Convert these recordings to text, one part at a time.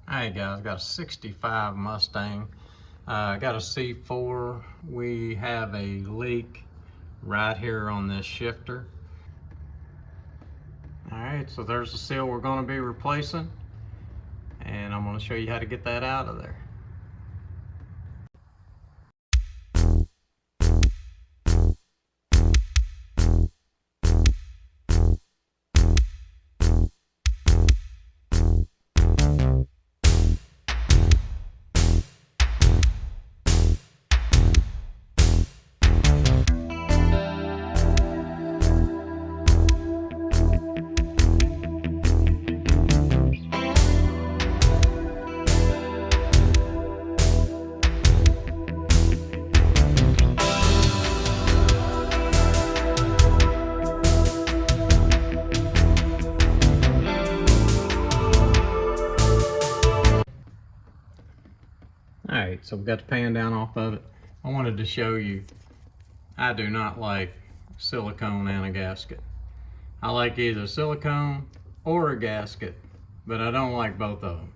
Hey guys, got a 65 Mustang. Got a C4. We have a leak right here on this shifter. Alright, so there's the seal we're going to be replacing, and I'm going to show you how to get that out of there. Alright, so we got the pan down off of it. I wanted to show you, I do not like silicone and a gasket. I like either silicone or a gasket, but I don't like both of them.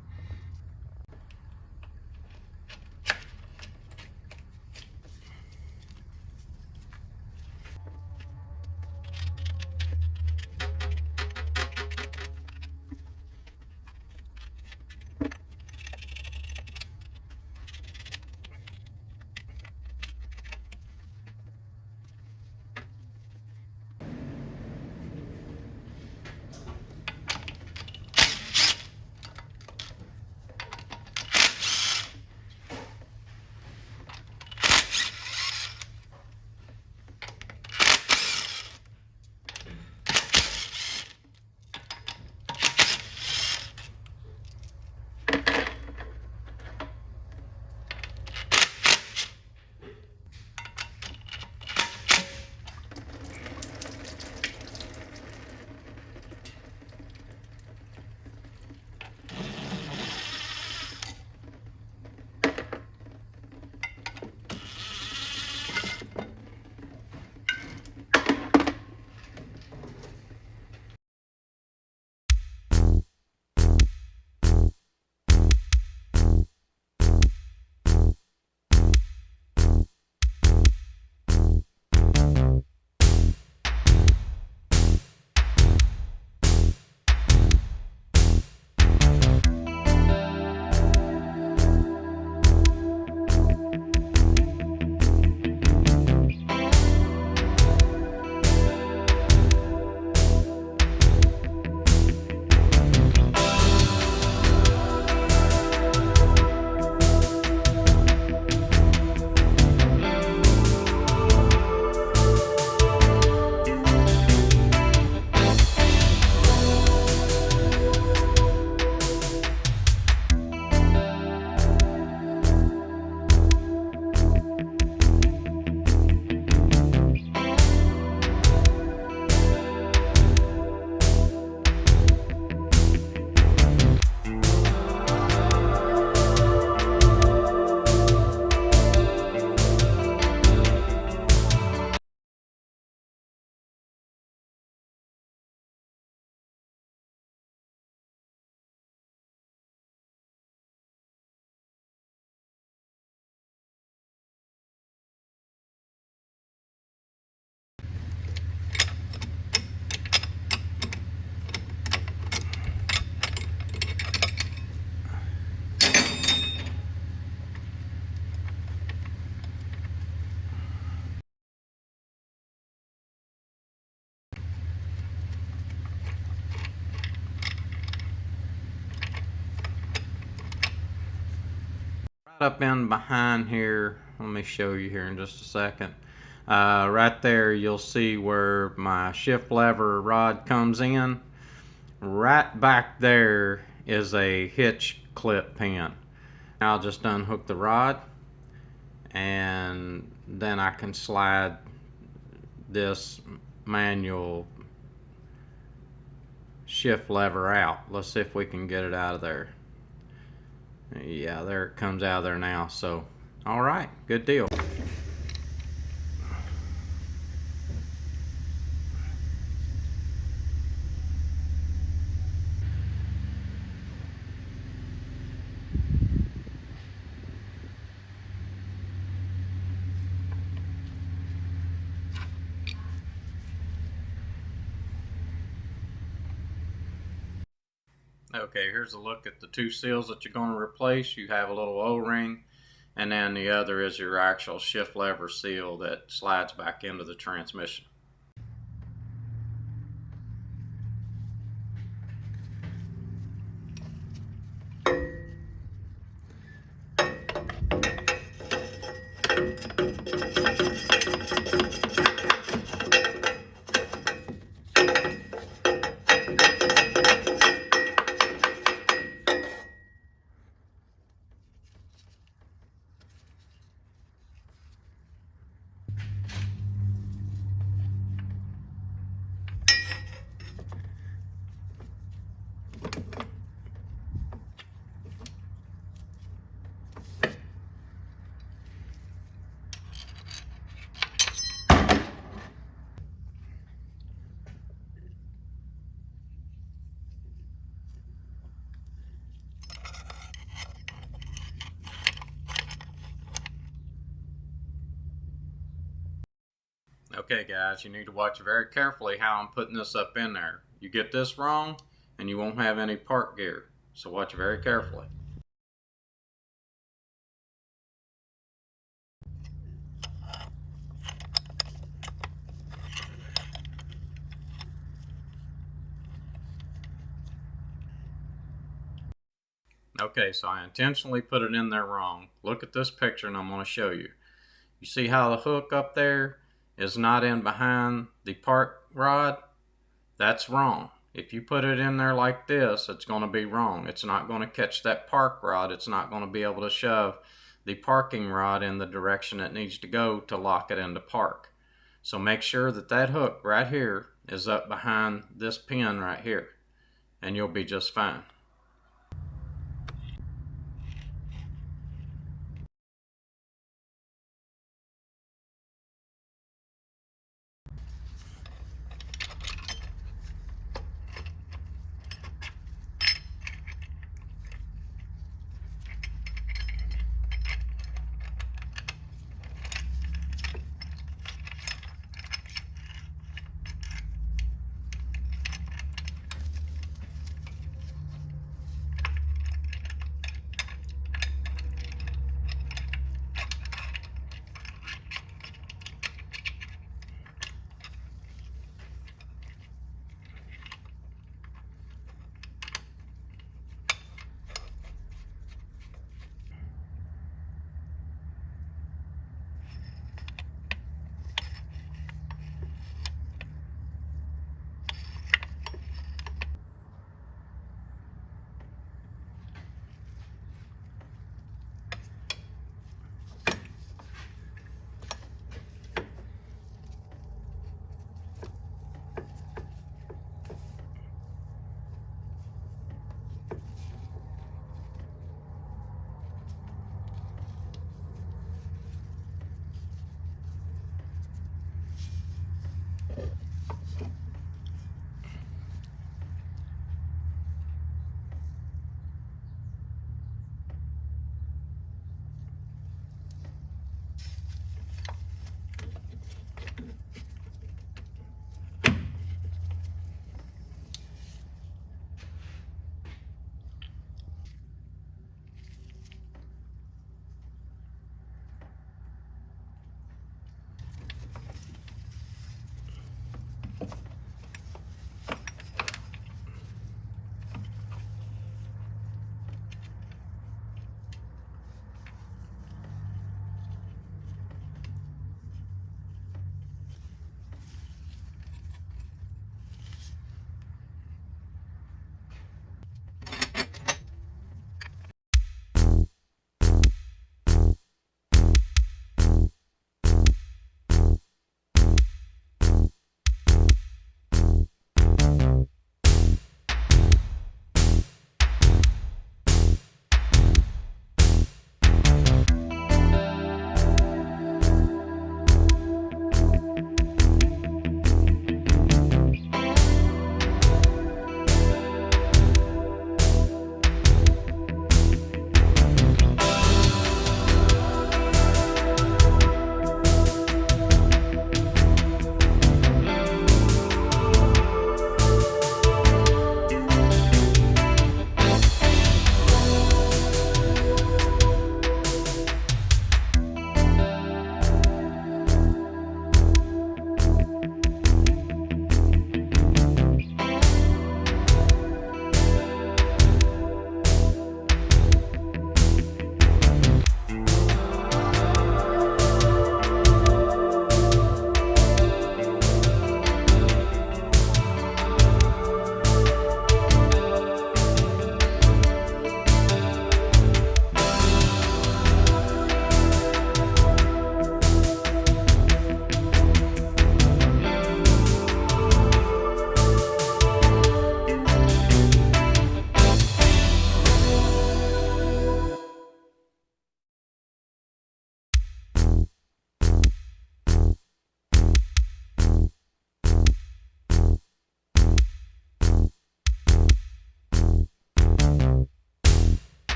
Up in behind here, let me show you here in just a second. Right there you'll see where my shift lever rod comes in. Right back there is a hitch clip pin. I'll just unhook the rod, and then I can slide this manual shift lever out. Let's see if we can get it out of there. Yeah, there it comes out of there now. So, all right, good deal. Okay, here's a look at the two seals that you're going to replace. You have a little O-ring, and then the other is your actual shift lever seal that slides back into the transmission. Okay guys, you need to watch very carefully how I'm putting this up in there. You get this wrong and you won't have any park gear. So watch very carefully. Okay, so I intentionally put it in there wrong. Look at this picture and I'm going to show you. You see how the hook up there is not in behind the park rod? That's wrong. If you put it in there like this, it's going to be wrong. It's not going to catch that park rod. It's not going to be able to shove the parking rod in the direction it needs to go to lock it into park. So make sure that that hook right here is up behind this pin right here, and you'll be just fine.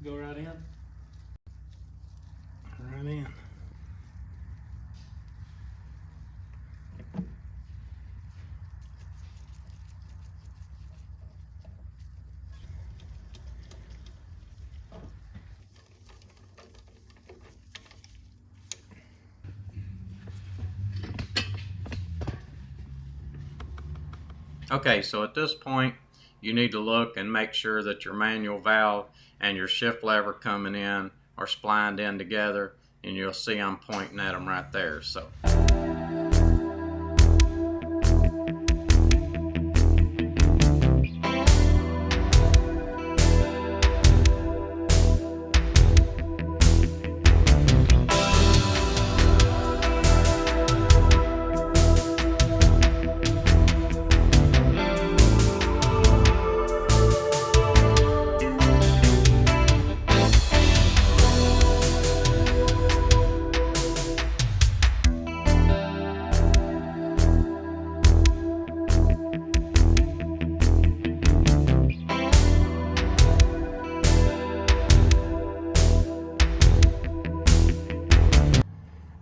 Go right in. Right in. Okay, so at this point, you need to look and make sure that your manual valve and your shift lever coming in are splined in together, and you'll see I'm pointing at them right there. So.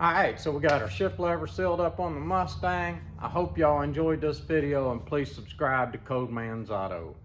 Alright, so we got our shift lever sealed up on the Mustang. I hope y'all enjoyed this video, and please subscribe to Codeman's Auto.